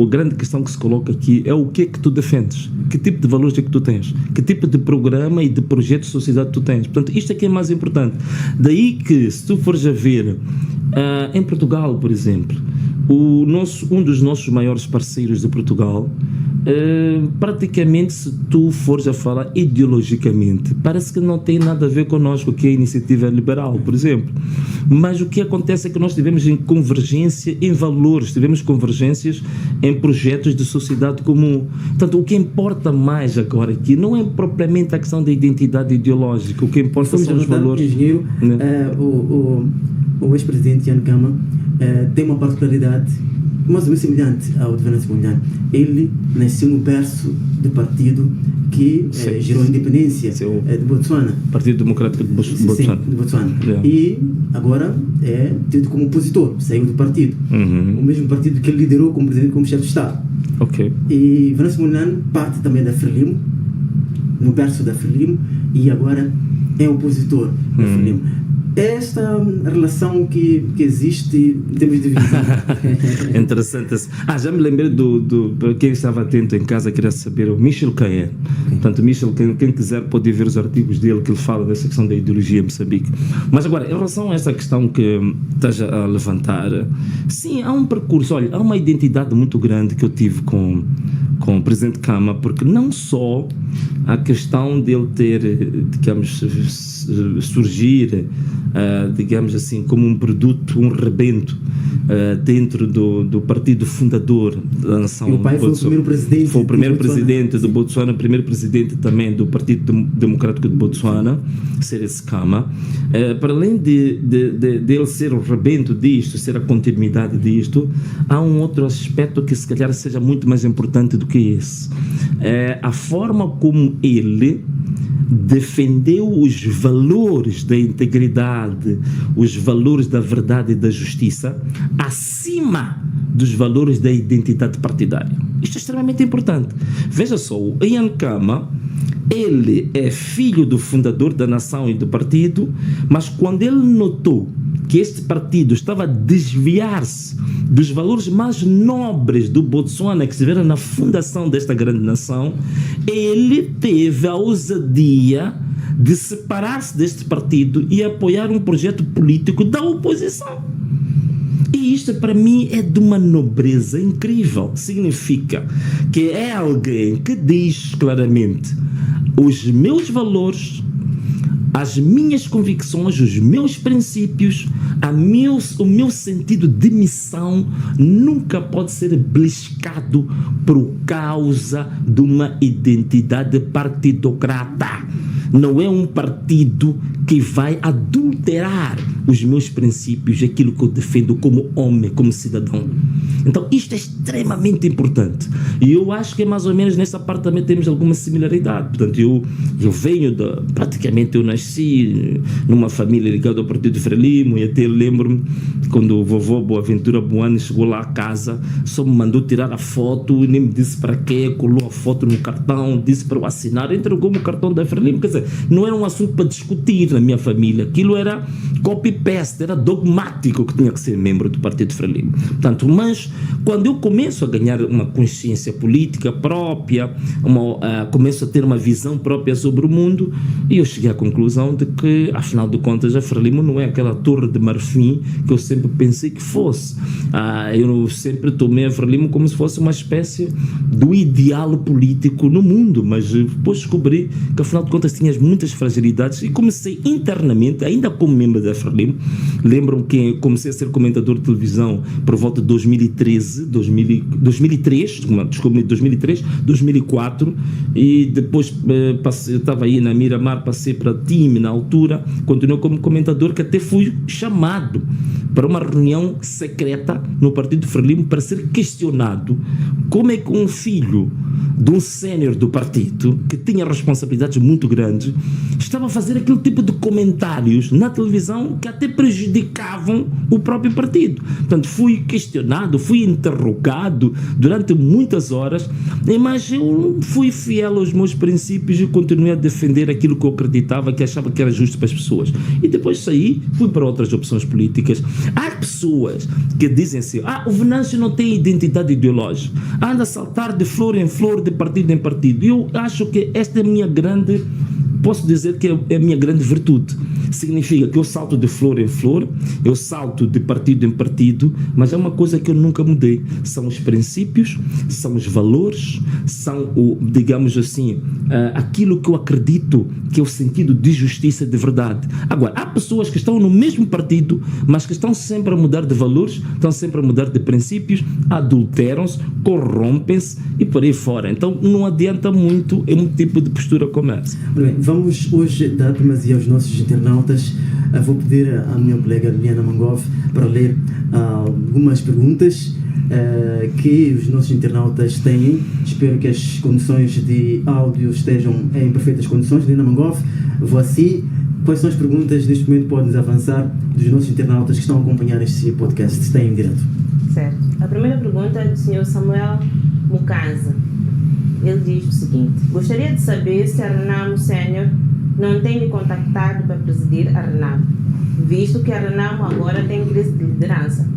a grande questão que se coloca aqui é o que é que tu defendes, que tipo de valores é que tu tens, que tipo de programa e de projeto de sociedade tu tens. Portanto, isto aqui é mais importante. Daí que, se tu fores a ver, em Portugal, por exemplo, um dos nossos maiores parceiros de Portugal, praticamente, se tu fores a falar ideologicamente, parece que não tem nada a ver connosco, que é a Iniciativa Liberal, por exemplo. Mas o que acontece é que nós tivemos em convergência em valores, tivemos convergências em projetos de sociedade comum. Portanto, o que importa mais agora aqui não é propriamente a questão da identidade ideológica, o que importa são os valores. Engenheiro, o ex-presidente Ian Khama tem uma particularidade mais ou menos semelhante ao de Venâncio Mondlane. Ele nasceu no berço do partido que gerou a independência de Botsuana. Partido Democrático de Botsuana. Sim, de Botsuana. Yeah. E agora é tido como opositor, saiu do partido. O mesmo partido que ele liderou como presidente, como chefe de Estado. Okay. E Venâncio Mondlane parte também da Frelimo, no berço da Frelimo, e agora é opositor da Frelimo. Esta relação que existe em termos de visão. Interessante. Já me lembrei para quem estava atento em casa, queria saber, o Michel Caen. Portanto, Michel, quem quiser pode ver os artigos dele, que ele fala dessa questão da ideologia em Moçambique. Mas agora, em relação a essa questão que estás a levantar, sim, há um percurso, olha, há uma identidade muito grande que eu tive com o Presidente Khama, porque não só a questão dele ter, digamos, surgir, digamos assim, como um produto, um rebento dentro do partido fundador da nação. E o pai foi o primeiro presidente. Foi o primeiro presidente do Botsuana, o primeiro presidente também do Partido Democrático de Botsuana, ser esse Khama. Para além de ele ser o rebento disto, ser a continuidade disto, há um outro aspecto que se calhar seja muito mais importante do que esse. A forma como ele defendeu os valores da integridade, os valores da verdade e da justiça, acima dos valores da identidade partidária. Isto é extremamente importante. Veja só, o Ian Khama, ele é filho do fundador da nação e do partido, mas quando ele notou que este partido estava a desviar-se dos valores mais nobres do Botsuana, que se viram na fundação desta grande nação, ele teve a ousadia de separar-se deste partido e apoiar um projeto político da oposição. E isto, para mim, é de uma nobreza incrível. Significa que é alguém que diz claramente: os meus valores, as minhas convicções, os meus princípios, o meu sentido de missão nunca pode ser beliscado por causa de uma identidade partidocrata. Não é um partido que vai adulterar os meus princípios, aquilo que eu defendo como homem, como cidadão. Então isto é extremamente importante, e eu acho que é mais ou menos nessa parte também temos alguma similaridade. Portanto, eu venho praticamente eu nasci numa família ligada ao Partido de Frelimo, e até lembro-me quando o vovô Boaventura Buani chegou lá a casa, só me mandou tirar a foto, nem me disse para quê, colou a foto no cartão, disse para eu assinar, entregou-me o cartão da Frelimo. Quer dizer, não era um assunto para discutir na minha família, aquilo era copy-paste, era dogmático que tinha que ser membro do Partido de Frelimo. Portanto, mas quando eu começo a ganhar uma consciência política própria, começo a ter uma visão própria sobre o mundo, e eu cheguei à conclusão de que, afinal de contas, a Frelimo não é aquela torre de marfim que eu sempre pensei que fosse. Eu sempre tomei a Frelimo como se fosse uma espécie do ideal político no mundo, mas depois descobri que, afinal de contas, tinha muitas fragilidades, e comecei internamente, ainda como membro da Frelimo. Lembro-me que comecei a ser comentador de televisão por volta de 2003, 2004, e depois eu estava aí na Miramar, passei para time na altura, continuei como comentador, que até fui chamado para uma reunião secreta no Partido Frelimo para ser questionado como é que um filho de um sénior do partido, que tinha responsabilidades muito grandes, estava a fazer aquele tipo de comentários na televisão que até prejudicavam o próprio partido. Portanto, fui questionado, fui interrogado durante muitas horas, mas eu fui fiel aos meus princípios e continuei a defender aquilo que eu acreditava, que achava que era justo para as pessoas. E depois saí, fui para outras opções políticas. Há pessoas que dizem assim, o Venâncio não tem identidade ideológica, anda a saltar de flor em flor, de partido em partido. Eu acho que esta é a minha grande, posso dizer que é a minha grande virtude. Significa que eu salto de flor em flor, eu salto de partido em partido, mas é uma coisa que eu nunca mudei. São os princípios, são os valores, são digamos assim, aquilo que eu acredito que é o sentido de justiça de verdade. Agora, há pessoas que estão no mesmo partido, mas que estão sempre a mudar de valores, estão sempre a mudar de princípios, adulteram-se, corrompem-se e por aí fora. Então não adianta muito um tipo de postura como essa. Bem, vamos hoje dar primazia aos nossos internautas. Vou pedir à minha colega Liliana Mangov para ler algumas perguntas que os nossos internautas têm. Espero que as condições de áudio estejam em perfeitas condições. Liliana Mangov, vou assim. Quais são as perguntas neste momento? Podem avançar dos nossos internautas que estão a acompanhar este podcast. Está em direto. Certo. A primeira pergunta é do Sr. Samuel Mukanza. Ele diz o seguinte: gostaria de saber se a Renamo Sênior não tem me contactado para presidir a Renamo, visto que a Renamo agora tem crise de liderança.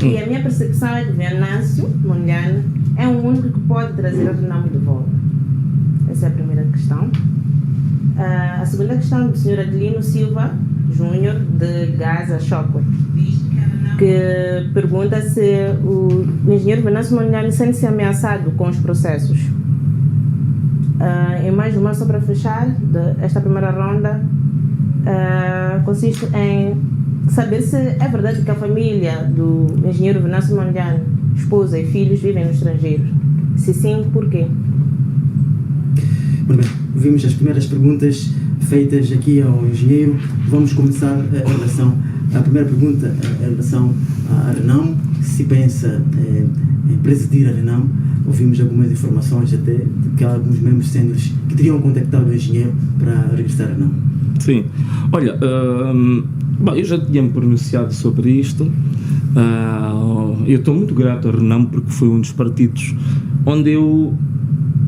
E a minha percepção é que Venâncio Mondlane é o único que pode trazer a Renamo de volta. Essa é a primeira questão. A segunda questão do Sr. Adelino Silva Júnior, de Gaza Shockwave, que pergunta se o engenheiro Venâncio Mondlane sente-se ameaçado com os processos. E mais uma, só para fechar esta primeira ronda, consiste em saber se é verdade que a família do engenheiro Venâncio Mondlane, esposa e filhos, vivem no estrangeiro. Se sim, por quê? Muito bem, vimos as primeiras perguntas feitas aqui ao engenheiro. Vamos começar a primeira pergunta em relação à Renamo. Se pensa em presidir a Renamo. Ouvimos algumas informações até de que há alguns membros sêniores que teriam contactado o engenheiro para regressar a Renamo. Sim. Olha, eu já tinha me pronunciado sobre isto. Eu estou muito grato a Renamo porque foi um dos partidos onde eu,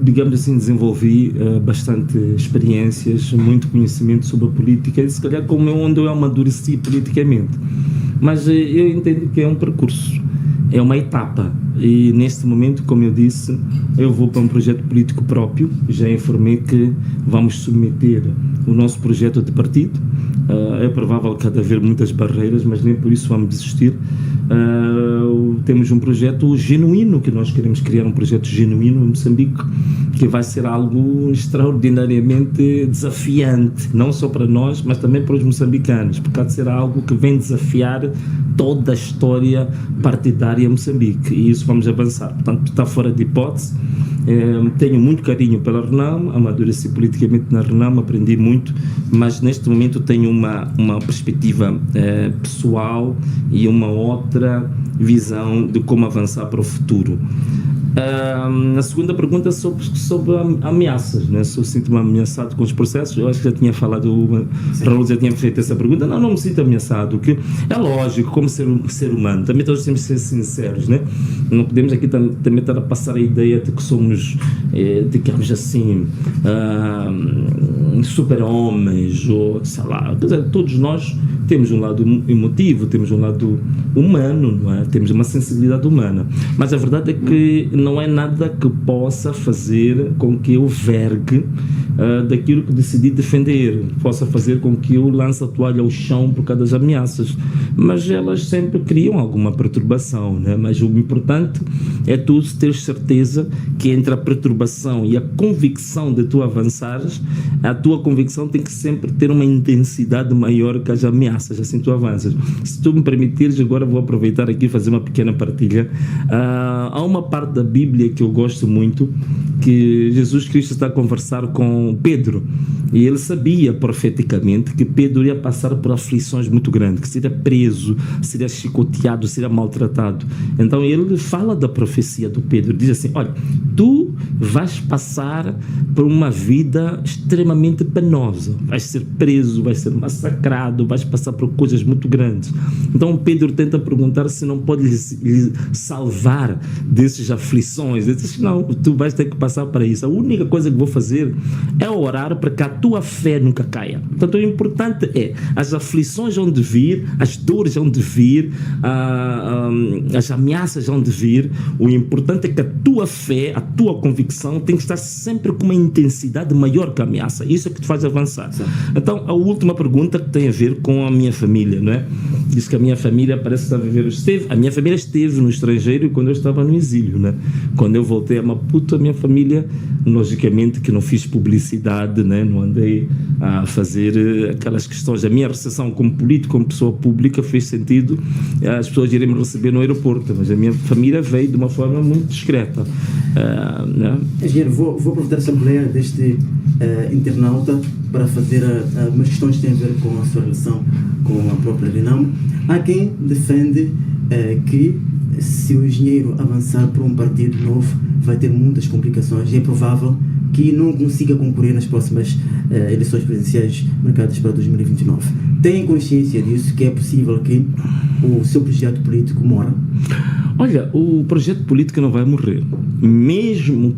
digamos assim, desenvolvi bastante experiências, muito conhecimento sobre a política e se calhar onde eu amadureci politicamente. Mas eu entendo que é um percurso, é uma etapa e neste momento, como eu disse, eu vou para um projeto político próprio. Já informei que vamos submeter o nosso projeto de partido. É provável que há de haver muitas barreiras, mas nem por isso vamos desistir. Temos um projeto genuíno, que nós queremos criar um projeto genuíno em Moçambique, que vai ser algo extraordinariamente desafiante, não só para nós, mas também para os moçambicanos, porque há de ser algo que vem desafiar toda a história partidária em Moçambique, e isso vamos avançar. Portanto, está fora de hipótese. Tenho muito carinho pela Renamo, amadureci politicamente na Renamo, aprendi muito, mas neste momento tenho uma perspectiva pessoal e uma outra visão de como avançar para o futuro. A segunda pergunta sobre ameaças, né? Se eu sinto-me ameaçado com os processos, eu acho que já tinha falado, Raul já tinha feito essa pergunta. Não me sinto ameaçado, que é lógico, como ser humano, também todos temos que ser sinceros, né? Não podemos aqui também estar a passar a ideia de que somos, digamos assim, super-homens, ou sei lá, quer dizer, todos nós temos um lado emotivo, temos um lado humano, não é? Temos uma sensibilidade humana, mas a verdade é que não é nada que possa fazer com que eu vergue daquilo que decidi defender, possa fazer com que eu lance a toalha ao chão por causa das ameaças, mas elas sempre criam alguma perturbação, né? Mas o importante é tu teres certeza que entre a perturbação e a convicção de tu avançares, a tua convicção tem que sempre ter uma intensidade maior que as ameaças. ameaças, assim tu avanças. Se tu me permitires, agora vou aproveitar aqui e fazer uma pequena partilha. Há uma parte da Bíblia que eu gosto muito, que Jesus Cristo está a conversar com Pedro, e ele sabia profeticamente que Pedro ia passar por aflições muito grandes, que seria preso, seria chicoteado, seria maltratado. Então ele fala da profecia do Pedro, diz assim: olha, tu vais passar por uma vida extremamente penosa, vais ser preso, vais ser massacrado, vais passar por coisas muito grandes. Então Pedro tenta perguntar se não pode lhe salvar dessas aflições. Ele diz: não, tu vais ter que passar para isso. A única coisa que vou fazer é orar para que a tua fé nunca caia. Portanto, o importante é, as aflições vão de vir, as dores vão de vir, as ameaças vão de vir. O importante é que a tua fé, a tua convicção tem que estar sempre com uma intensidade maior que a ameaça. Isso é que te faz avançar. Sim. Então, a última pergunta que tem a ver com a minha família, não é? Diz que a minha família parece estar a viver... A minha família esteve no estrangeiro quando eu estava no exílio, né? Quando eu voltei a Maputo, a minha família, logicamente que não fiz publicidade, né? Não andei a fazer aquelas questões. A minha recepção como político, como pessoa pública, fez sentido as pessoas irem me receber no aeroporto, mas a minha família veio de uma forma muito discreta. Né? Engenheiro, vou aproveitar a assembleia deste internauta para fazer umas questões que têm a ver com a sua relação com a própria Renamo. Há quem defende que se o engenheiro avançar para um partido novo vai ter muitas complicações e é provável que não consiga concorrer nas próximas eleições presidenciais marcadas para 2029. Tem consciência disso, que é possível que o seu projeto político morra? Olha, o projeto político não vai morrer. Mesmo